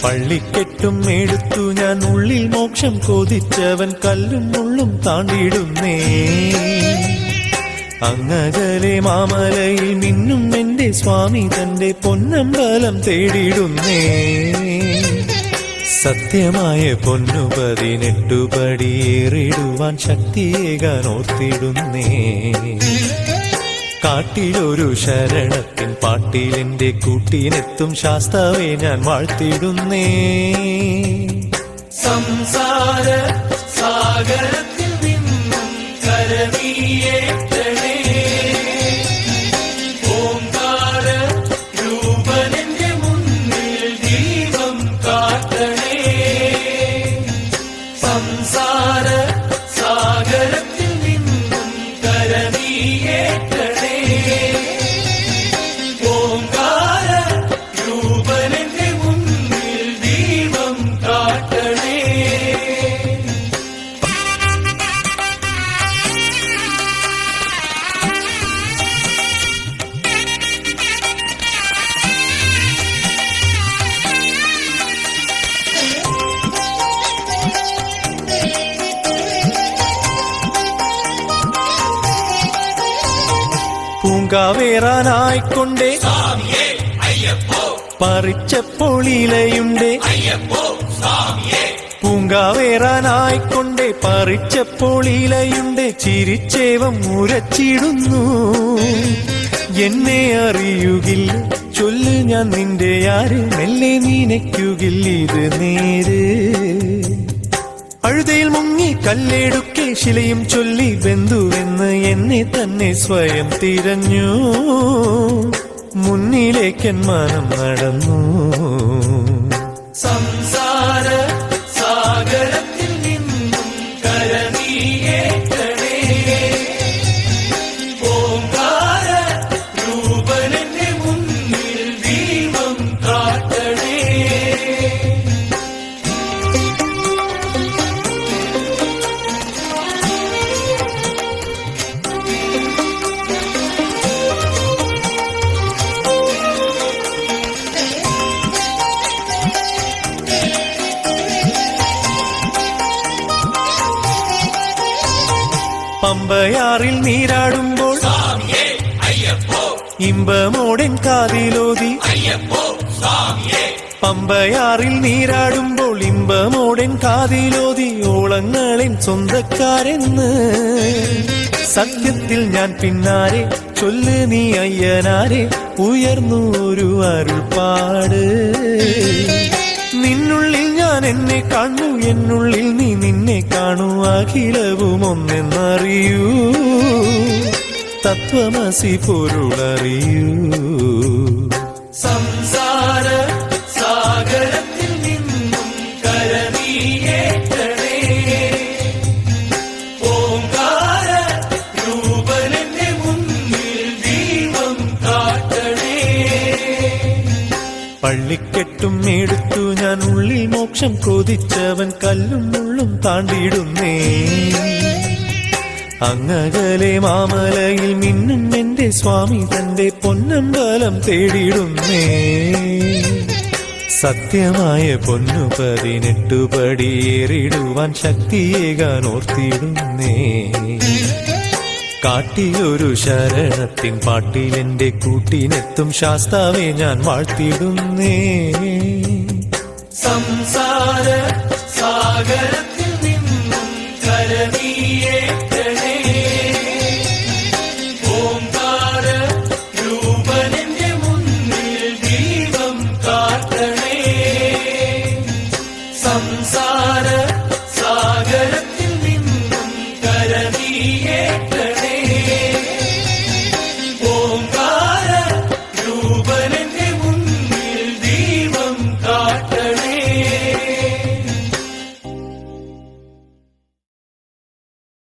പള്ളിക്കെട്ടും എടുത്തു ഞാൻ ഉള്ളിൽ മോക്ഷം കൊതിച്ചവൻ കല്ലും മുള്ളും താണ്ടിടുന്നേ. അങ്ങകലെ മാമലയിൽ മിന്നും എന്റെ സ്വാമി തന്റെ പൊന്നമ്പലം തേടിടുന്നേ. സത്യമായ പൊന്നു 18 പടിയേറിടുവാൻ ശക്തിയേകാൻ ഓർത്തിടുന്നേ. കാട്ടിലൊരു ശരണത്തിൻ പാട്ടിലെന്റെ കൂട്ടിനെത്തും ശാസ്താവേ ഞാൻ വാഴ്ത്തിടുന്നേ. സംസാര സാഗരത്തിൽ നിന്നും കരനീയേറ്റണേ. ഓംകാര രൂപനെന്റെ മുന്നിൽ ദീപം കാട്ടണേ. സംസാര സാഗരത്തിൽ നിന്നും കരനീയേറ്റണേ. ഓംകാര രൂപനെന്റെ മുന്നിൽ ദീപം കാട്ടണേ. പൂങ്കാവേറാനായിക്കൊണ്ടേ പറിച്ചപ്പോൾ ഇലയുണ്ടേ. പൂങ്കാവേറാനായിക്കൊണ്ടേ പറിച്ചപ്പോൾ ഇലയുണ്ടേ. ചിരിച്ചേവം ഉരച്ചിടുന്നു. എന്നെ അറിയുകില്ല ചൊല്ല് ഞാൻ നിന്റെ ആര്. മെല്ലെ നീനയ്ക്കുകില്ല ഇത് നേര്. അഴുതയിൽ മുങ്ങി കല്ലെടുക്കെ ശിലയും ചൊല്ലി ബന്ധുവെന്ന് എന്നെ തന്നെ സ്വയം തിരഞ്ഞു. മുന്നിലേക്കൻ മനം നടന്നു. സംസാര സാഗരത്തിൽ നിന്നും കരനീയേറ്റണേ. ഓംകാര രൂപനെന്റെ മുന്നിൽ ദീപം കാട്ടണേ. പമ്പയാറിൽ നീരാടുമ്പോൾ ഇമ്പമോടൻ കാതിലോതി. പമ്പയാറിൽ നീരാടുമ്പോൾ ഇമ്പമോടൻ കാതിലോതി. ഓളങ്ങളെൻ സ്വന്തക്കാരെന്ന് സത്യത്തിൽ ഞാൻ പിന്നാരെ. ചൊല്ല് നീ അയ്യനാരെ ഉയർന്നു ഒരു അരുൾപ്പാട്. നിന്നുള്ളിൽ ഞാൻ എന്നെ കാണൂ, എന്നുള്ളിൽ നീ നിന്നെ കാണൂ. അഖിലവും ഒന്നെന്നറിയൂ, തത്വമസി പൊരുളറിയൂ. സംസാര സാഗരത്തിൽ നിന്നും കരനീയേറ്റണേ. ഓംകാര രൂപനെന്റെ മുന്നിൽ ദീപം കാട്ടണേ. പള്ളിക്കെട്ടും എടുത്തു ഞാൻ ഉള്ളിൽ മോക്ഷം കൊതിച്ചവൻ കല്ലും മുള്ളും താണ്ടിടുന്നേ. അങ്ങകലെ മാമലയിൽ മിന്നും എന്റെ സ്വാമി തന്റെ പൊന്നമ്പലം തേടിടുന്നേ. സത്യമായ പൊന്നു 18 പടിയേറിടുവാൻ ശക്തിയേകാൻ ഓർത്തിടുന്നേ. കാട്ടിലൊരു ശരണത്തിൻ പാട്ടിലെന്റെ കൂട്ടിനെത്തും ശാസ്താവേ ഞാൻ വാഴ്ത്തിടുന്നേ. സംസാര സാഗരത്തിൽ നിന്നും കരനീയേറ്റണേ. ഓംകാര രൂപനെന്റെ മുന്നിൽ ദീപം കാട്ടണേ. സംസാര